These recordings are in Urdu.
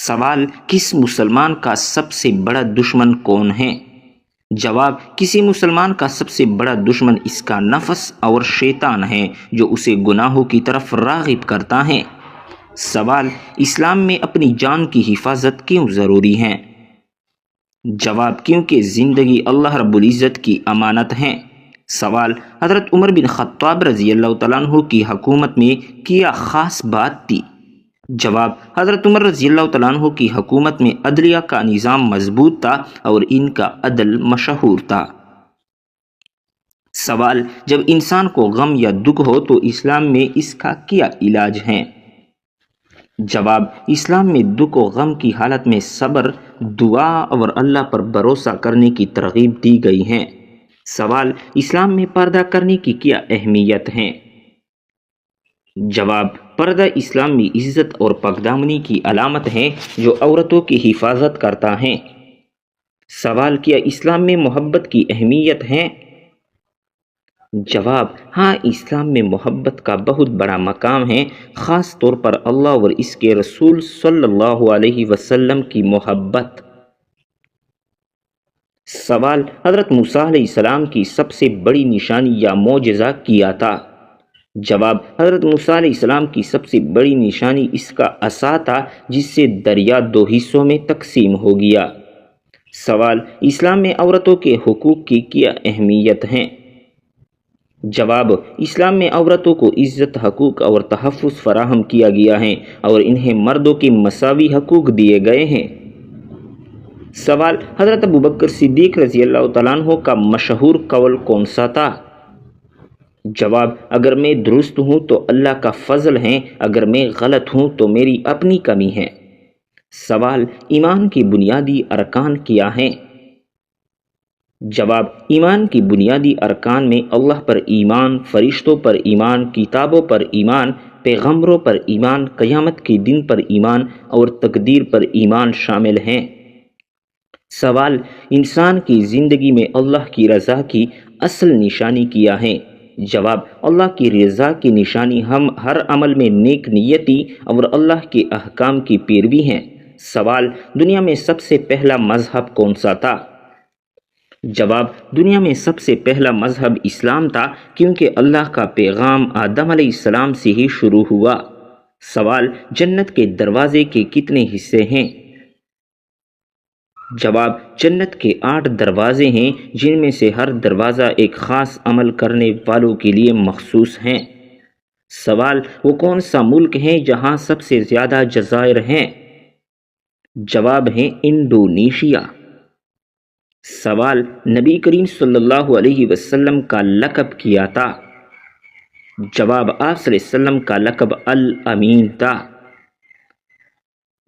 سوال: کس مسلمان کا سب سے بڑا دشمن کون ہے؟ جواب: کسی مسلمان کا سب سے بڑا دشمن اس کا نفس اور شیطان ہے جو اسے گناہوں کی طرف راغب کرتا ہے۔ سوال: اسلام میں اپنی جان کی حفاظت کیوں ضروری ہے؟ جواب: کیونکہ زندگی اللہ رب العزت کی امانت ہے۔ سوال: حضرت عمر بن خطاب رضی اللہ تعالیٰ عنہ کی حکومت میں کیا خاص بات تھی؟ جواب: حضرت عمر رضی اللہ تعالیٰ عنہ کی حکومت میں عدلیہ کا نظام مضبوط تھا اور ان کا عدل مشہور تھا۔ سوال: جب انسان کو غم یا دکھ ہو تو اسلام میں اس کا کیا علاج ہے؟ جواب: اسلام میں دکھ و غم کی حالت میں صبر، دعا اور اللہ پر بھروسہ کرنے کی ترغیب دی گئی ہے۔ سوال: اسلام میں پردہ کرنے کی کیا اہمیت ہے؟ جواب: پردہ اسلام میں عزت اور پاکدامنی کی علامت ہے جو عورتوں کی حفاظت کرتا ہے۔ سوال: کیا اسلام میں محبت کی اہمیت ہے؟ جواب: ہاں، اسلام میں محبت کا بہت بڑا مقام ہے، خاص طور پر اللہ اور اس کے رسول صلی اللہ علیہ وسلم کی محبت۔ سوال: حضرت موسیٰ علیہ السلام کی سب سے بڑی نشانی یا معجزہ کیا تھا؟ جواب: حضرت موسیٰ علیہ السلام کی سب سے بڑی نشانی اس کا عصا تھا جس سے دریا دو حصوں میں تقسیم ہو گیا۔ سوال: اسلام میں عورتوں کے حقوق کی کیا اہمیت ہے؟ جواب: اسلام میں عورتوں کو عزت، حقوق اور تحفظ فراہم کیا گیا ہے اور انہیں مردوں کے مساوی حقوق دیے گئے ہیں۔ سوال: حضرت ابوبکر صدیق رضی اللہ تعالیٰ عنہ کا مشہور قول کون سا تھا؟ جواب: اگر میں درست ہوں تو اللہ کا فضل ہے، اگر میں غلط ہوں تو میری اپنی کمی ہے۔ سوال: ایمان کی بنیادی ارکان کیا ہیں؟ جواب: ایمان کی بنیادی ارکان میں اللہ پر ایمان، فرشتوں پر ایمان، کتابوں پر ایمان، پیغمبروں پر ایمان، قیامت کے دن پر ایمان اور تقدیر پر ایمان شامل ہیں۔ سوال: انسان کی زندگی میں اللہ کی رضا کی اصل نشانی کیا ہے؟ جواب: اللہ کی رضا کی نشانی ہم ہر عمل میں نیک نیتی اور اللہ کے احکام کی پیروی ہیں۔ سوال: دنیا میں سب سے پہلا مذہب کون سا تھا؟ جواب: دنیا میں سب سے پہلا مذہب اسلام تھا کیونکہ اللہ کا پیغام آدم علیہ السلام سے ہی شروع ہوا۔ سوال: جنت کے دروازے کے کتنے حصے ہیں؟ جواب: جنت کے 8 دروازے ہیں جن میں سے ہر دروازہ ایک خاص عمل کرنے والوں کے لیے مخصوص ہیں۔ سوال: وہ کون سا ملک ہے جہاں سب سے زیادہ جزائر ہیں؟ جواب ہے انڈونیشیا۔ سوال: نبی کریم صلی اللہ علیہ وسلم کا لقب کیا تھا؟ جواب: آپ صلی اللہ علیہ وسلم کا لقب الامین تھا۔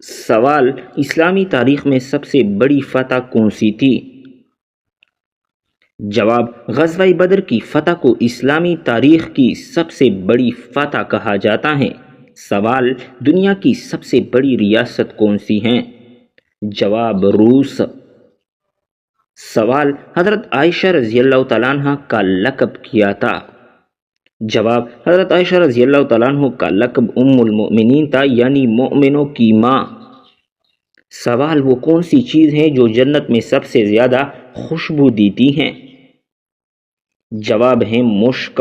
سوال: اسلامی تاریخ میں سب سے بڑی فتح کون سی تھی؟ جواب: غزوہ بدر کی فتح کو اسلامی تاریخ کی سب سے بڑی فتح کہا جاتا ہے۔ سوال: دنیا کی سب سے بڑی ریاست کون سی ہے؟ جواب: روس۔ سوال: حضرت عائشہ رضی اللہ تعالیٰ عنہ کا لقب کیا تھا؟ جواب: حضرت عائشہ رضی اللہ تعالیٰ عنہ کا لقب ام المؤمنین تھا، یعنی مومنوں کی ماں۔ سوال: وہ کون سی چیز ہے جو جنت میں سب سے زیادہ خوشبو دیتی ہے؟ جواب ہے مشک۔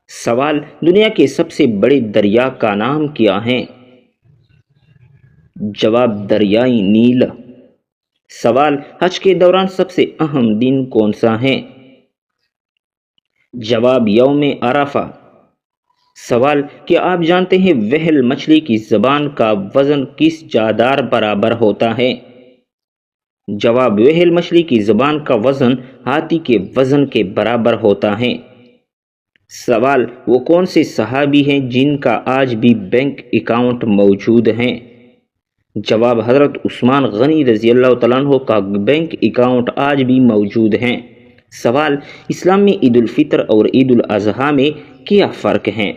سوال: دنیا کے سب سے بڑے دریا کا نام کیا ہے؟ جواب: دریائے نیل۔ سوال: حج کے دوران سب سے اہم دن کون سا ہے؟ جواب: یوم عرفہ۔ سوال: کیا آپ جانتے ہیں وہیل مچھلی کی زبان کا وزن کس جادار برابر ہوتا ہے؟ جواب: وہیل مچھلی کی زبان کا وزن ہاتھی کے وزن کے برابر ہوتا ہے۔ سوال: وہ کون سے صحابی ہیں جن کا آج بھی بینک اکاؤنٹ موجود ہے؟ جواب: حضرت عثمان غنی رضی اللہ تعالیٰ عنہ کا بینک اکاؤنٹ آج بھی موجود ہے۔ سوال: اسلام میں عید الفطر اور عید الاضحیٰ میں کیا فرق ہے؟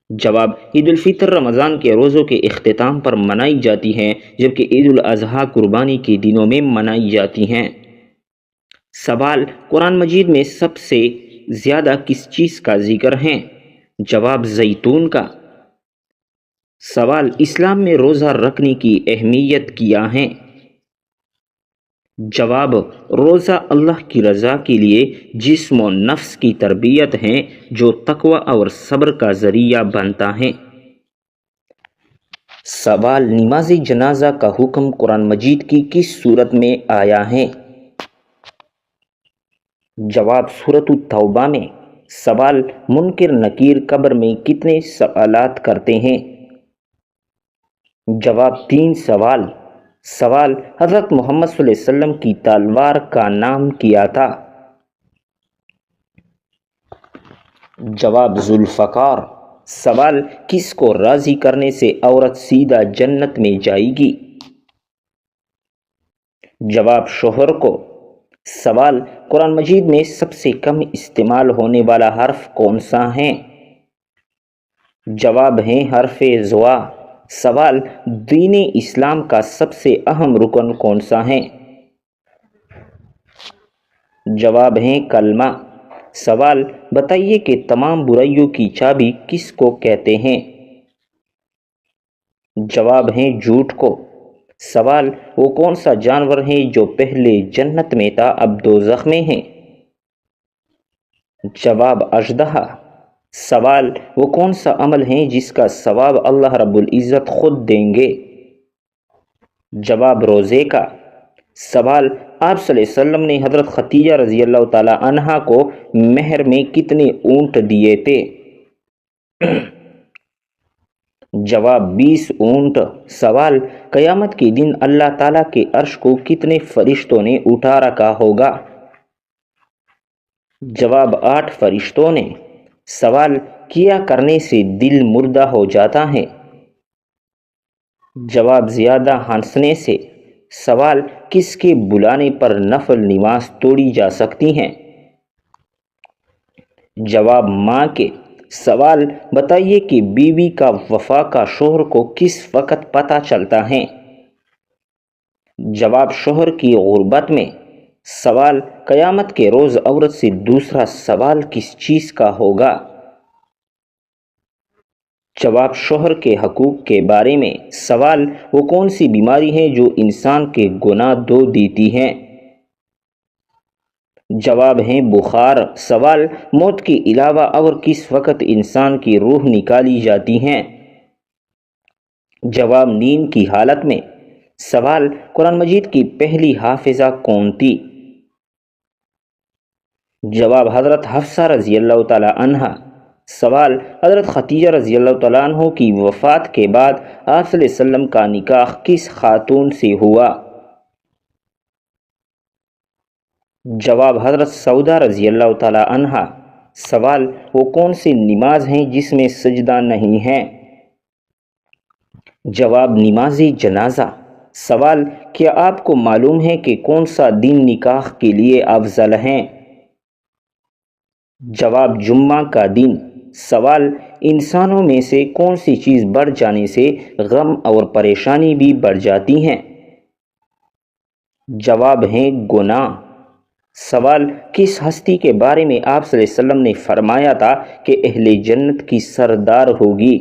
جواب: عید الفطر رمضان کے روزوں کے اختتام پر منائی جاتی ہے جبکہ عید الاضحیٰ قربانی کے دنوں میں منائی جاتی ہیں۔ سوال: قرآن مجید میں سب سے زیادہ کس چیز کا ذکر ہے؟ جواب: زیتون کا۔ سوال، اسلام میں روزہ رکھنے کی اہمیت کیا ہے؟ جواب، روزہ اللہ کی رضا کے لیے جسم و نفس کی تربیت ہے جو تقوی اور صبر کا ذریعہ بنتا ہے۔ سوال، نماز جنازہ کا حکم قرآن مجید کی کس سورت میں آیا ہے؟ جواب، سورۃ التوبہ میں۔ سوال، منکر نکیر قبر میں کتنے سوالات کرتے ہیں؟ جواب، 3 سوال۔ سوال، حضرت محمد صلی اللہ علیہ وسلم کی تلوار کا نام کیا تھا؟ جواب، ذوالفقار۔ سوال، کس کو راضی کرنے سے عورت سیدھا جنت میں جائے گی؟ جواب، شوہر کو۔ سوال، قرآن مجید میں سب سے کم استعمال ہونے والا حرف کون سا ہے؟ جواب ہے حرف زوا۔ سوال، دین اسلام کا سب سے اہم رکن کون سا ہے؟ جواب ہے کلمہ۔ سوال، بتائیے کہ تمام برائیوں کی چابی کس کو کہتے ہیں؟ جواب ہے جھوٹ کو۔ سوال، وہ کون سا جانور ہے جو پہلے جنت میں تھا اب دوزخ میں ہے؟ جواب، اژدہا۔ سوال، وہ کون سا عمل ہے جس کا ثواب اللہ رب العزت خود دیں گے؟ جواب، روزے کا۔ سوال، آپ صلی اللہ علیہ وسلم نے حضرت خدیجہ رضی اللہ تعالی عنہا کو مہر میں کتنے اونٹ دیے تھے؟ جواب، 20 اونٹ۔ سوال، قیامت کے دن اللہ تعالیٰ کے عرش کو کتنے فرشتوں نے اٹھا رکھا ہوگا؟ جواب، 8 فرشتوں نے۔ سوال، کیا کرنے سے دل مردہ ہو جاتا ہے؟ جواب، زیادہ ہنسنے سے۔ سوال، کس کے بلانے پر نفل نماز توڑی جا سکتی ہیں؟ جواب، ماں کے۔ سوال، بتائیے کہ بیوی کا وفا کا شوہر کو کس وقت پتہ چلتا ہے؟ جواب، شوہر کی غربت میں۔ سوال، قیامت کے روز عورت سے دوسرا سوال کس چیز کا ہوگا؟ جواب، شوہر کے حقوق کے بارے میں۔ سوال، وہ کون سی بیماری ہے جو انسان کے گناہ دھو دیتی ہے؟ جواب ہے بخار۔ سوال، موت کے علاوہ اور کس وقت انسان کی روح نکالی جاتی ہے؟ جواب، نیند کی حالت میں۔ سوال، قرآن مجید کی پہلی حافظہ کون تھی؟ جواب، حضرت حفصہ رضی اللہ تعالی عنہا۔ سوال، حضرت خدیجہ رضی اللہ تعالیٰ عنہ کی وفات کے بعد آپ صلی اللہ علیہ وسلم کا نکاح کس خاتون سے ہوا؟ جواب، حضرت سودہ رضی اللہ تعالیٰ عنہا۔ سوال، وہ کون سی نماز ہیں جس میں سجدہ نہیں ہے؟ جواب، نماز جنازہ۔ سوال، کیا آپ کو معلوم ہے کہ کون سا دن نکاح کے لیے افضل ہے؟ جواب، جمعہ کا دن۔ سوال، انسانوں میں سے کون سی چیز بڑھ جانے سے غم اور پریشانی بھی بڑھ جاتی ہیں؟ جواب ہے گناہ۔ سوال، کس ہستی کے بارے میں آپ صلی اللہ علیہ وسلم نے فرمایا تھا کہ اہل جنت کی سردار ہوگی؟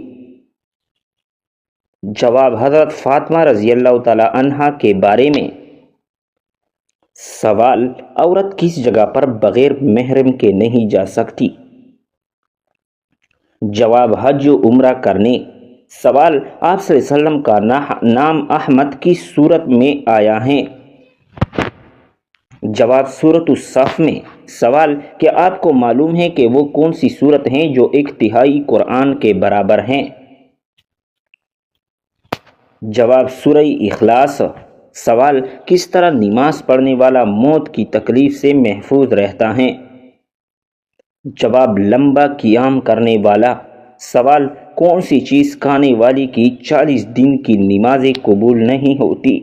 جواب، حضرت فاطمہ رضی اللہ تعالی عنہا کے بارے میں۔ سوال، عورت کس جگہ پر بغیر محرم کے نہیں جا سکتی؟ جواب، حج و عمرہ کرنے۔ سوال، آپ صلی اللہ علیہ وسلم کا نام احمد کس سورت میں آیا ہے؟ جواب، سورۃ الصف میں۔ سوال، کیا آپ کو معلوم ہے کہ وہ کون سی سورت ہیں جو 1/3 قرآن کے برابر ہیں؟ جواب، سورہ اخلاص۔ سوال، کس طرح نماز پڑھنے والا موت کی تکلیف سے محفوظ رہتا ہے؟ جواب، لمبا قیام کرنے والا۔ سوال، کون سی چیز کھانے والی کی 40 دن کی نمازیں قبول نہیں ہوتی؟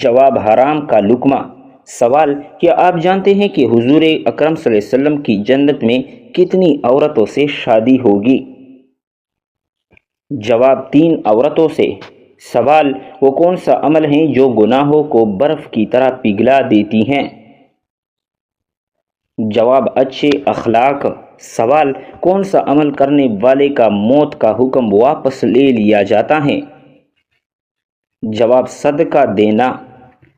جواب، حرام کا لقمہ۔ سوال، کیا آپ جانتے ہیں کہ حضور اکرم صلی اللہ علیہ وسلم کی جنت میں کتنی عورتوں سے شادی ہوگی؟ جواب، 3 عورتوں سے۔ سوال، وہ کون سا عمل ہیں جو گناہوں کو برف کی طرح پگھلا دیتی ہیں؟ جواب، اچھے اخلاق۔ سوال کون سا عمل کرنے والے کا موت کا حکم واپس لے لیا جاتا ہے؟ جواب صدقہ دینا۔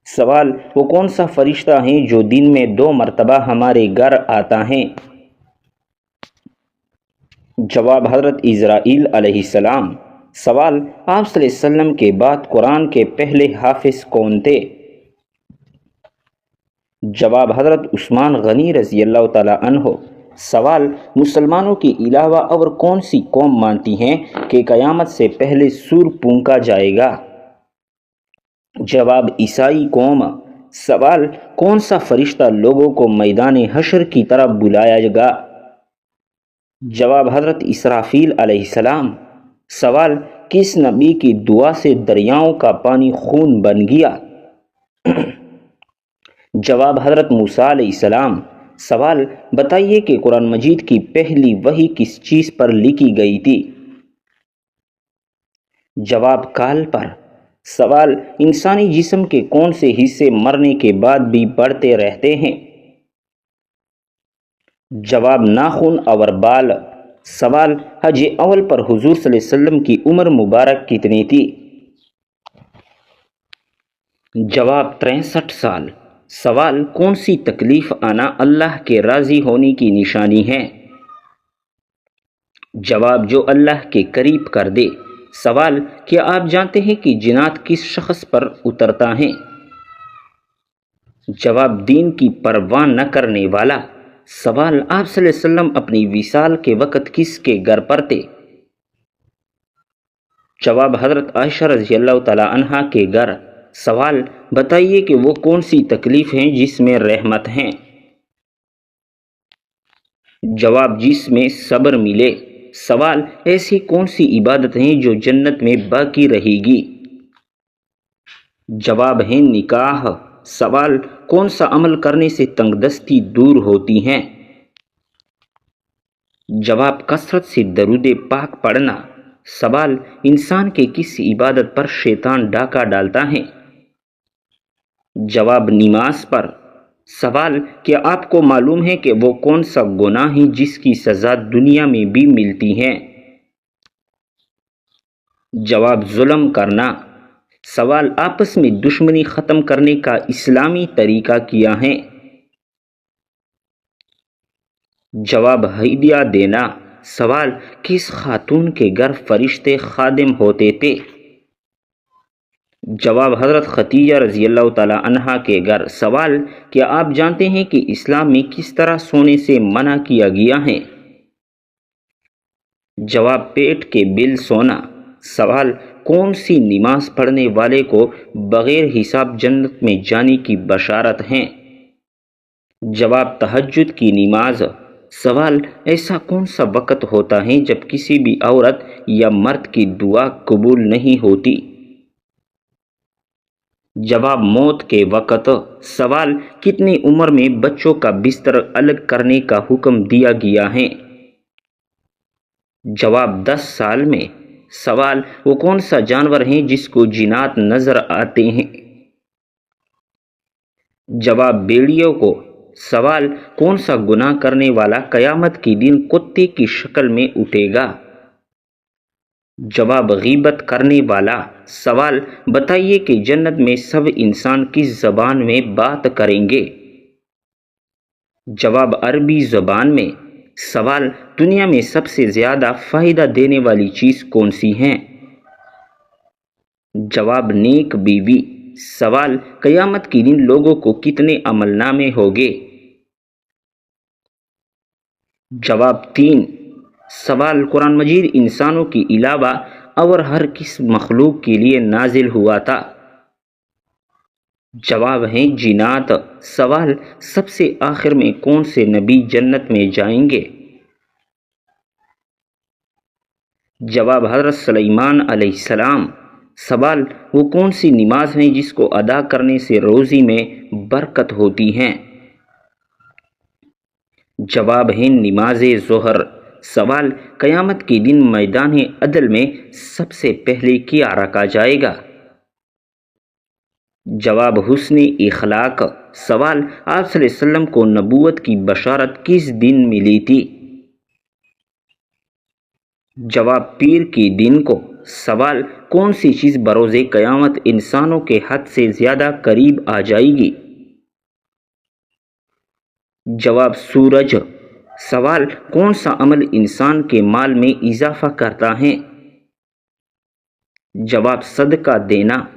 سوال وہ کون سا فرشتہ ہیں جو دن میں 2 مرتبہ ہمارے گھر آتا ہے؟ جواب حضرت اسرائیل علیہ السلام۔ سوال آپ صلی اللہ علیہ وسلم کے بعد قرآن کے پہلے حافظ کون تھے؟ جواب حضرت عثمان غنی رضی اللہ تعالی عنہ۔ سوال مسلمانوں کے علاوہ اور کون سی قوم مانتی ہیں کہ قیامت سے پہلے سور پھونکا جائے گا؟ جواب عیسائی قوم۔ سوال کون سا فرشتہ لوگوں کو میدان حشر کی طرف بلایا گا؟ جواب حضرت اسرافیل علیہ السلام۔ سوال کس نبی کی دعا سے دریاؤں کا پانی خون بن گیا؟ جواب حضرت موسیٰ علیہ السلام۔ سوال بتائیے کہ قرآن مجید کی پہلی وحی کس چیز پر لکھی گئی تھی؟ جواب کال پر۔ سوال انسانی جسم کے کون سے حصے مرنے کے بعد بھی بڑھتے رہتے ہیں؟ جواب ناخن اور بال۔ سوال حج اول پر حضور صلی اللہ علیہ وسلم کی عمر مبارک کتنی تھی؟ جواب 63 سال۔ سوال کون سی تکلیف آنا اللہ کے راضی ہونے کی نشانی ہے؟ جواب جو اللہ کے قریب کر دے۔ سوال کیا آپ جانتے ہیں کہ جنات کس شخص پر اترتا ہے؟ جواب دین کی پرواہ نہ کرنے والا۔ سوال آپ صلی اللہ علیہ وسلم اپنی وصال کے وقت کس کے گھر پر تھے؟ جواب حضرت عائشہ رضی اللہ تعالی عنہا کے گھر۔ سوال بتائیے کہ وہ کون سی تکلیف ہیں جس میں رحمت ہیں؟ جواب جس میں صبر ملے۔ سوال ایسی کون سی عبادت ہیں جو جنت میں باقی رہے گی؟ جواب ہے نکاح۔ سوال کون سا عمل کرنے سے تنگ دستی دور ہوتی ہیں؟ جواب کثرت سے درود پاک پڑھنا۔ سوال انسان کے کس عبادت پر شیطان ڈاکہ ڈالتا ہے؟ جواب نماز پر۔ سوال کیا آپ کو معلوم ہے کہ وہ کون سا گناہ ہے جس کی سزا دنیا میں بھی ملتی ہے؟ جواب ظلم کرنا۔ سوال آپس میں دشمنی ختم کرنے کا اسلامی طریقہ کیا ہے؟ جواب ہدیہ دینا۔ سوال کس خاتون کے گھر فرشتے خادم ہوتے تھے؟ جواب حضرت خدیجہ رضی اللہ تعالی عنہا کے گھر۔ سوال کیا آپ جانتے ہیں کہ اسلام میں کس طرح سونے سے منع کیا گیا ہے؟ جواب پیٹ کے بل سونا۔ سوال کون سی نماز پڑھنے والے کو بغیر حساب جنت میں جانے کی بشارت ہے؟ جواب تہجد کی نماز۔ سوال ایسا کون سا وقت ہوتا ہے جب کسی بھی عورت یا مرد کی دعا قبول نہیں ہوتی؟ جواب موت کے وقت۔ سوال کتنی عمر میں بچوں کا بستر الگ کرنے کا حکم دیا گیا ہے؟ جواب 10 سال میں۔ سوال وہ کون سا جانور ہے جس کو جنات نظر آتے ہیں؟ جواب بھیڑیوں کو۔ سوال کون سا گناہ کرنے والا قیامت کے دن کتے کی شکل میں اٹھے گا؟ جواب غیبت کرنے والا۔ سوال بتائیے کہ جنت میں سب انسان کس زبان میں بات کریں گے؟ جواب عربی زبان میں۔ سوال دنیا میں سب سے زیادہ فائدہ دینے والی چیز کون سی ہے؟ جواب نیک بیوی۔ سوال قیامت کے دن لوگوں کو کتنے عمل نامے ہوگے؟ جواب 3۔ سوال قرآن مجید انسانوں کے علاوہ اور ہر کس مخلوق کے لیے نازل ہوا تھا؟ جواب ہیں جنات۔ سوال سب سے آخر میں کون سے نبی جنت میں جائیں گے؟ جواب حضرت سلیمان علیہ السلام۔ سوال وہ کون سی نماز ہے جس کو ادا کرنے سے روزی میں برکت ہوتی ہے؟ جواب ہے نماز ظہر۔ سوال قیامت کے دن میدان عدل میں سب سے پہلے کیا رکھا جائے گا؟ جواب حسن اخلاق۔ سوال آپ صلی اللہ علیہ وسلم کو نبوت کی بشارت کس دن ملی تھی؟ جواب پیر کے دن کو۔ سوال کون سی چیز بروز قیامت انسانوں کے حد سے زیادہ قریب آ جائے گی؟ جواب سورج۔ سوال کون سا عمل انسان کے مال میں اضافہ کرتا ہے؟ جواب صدقہ دینا۔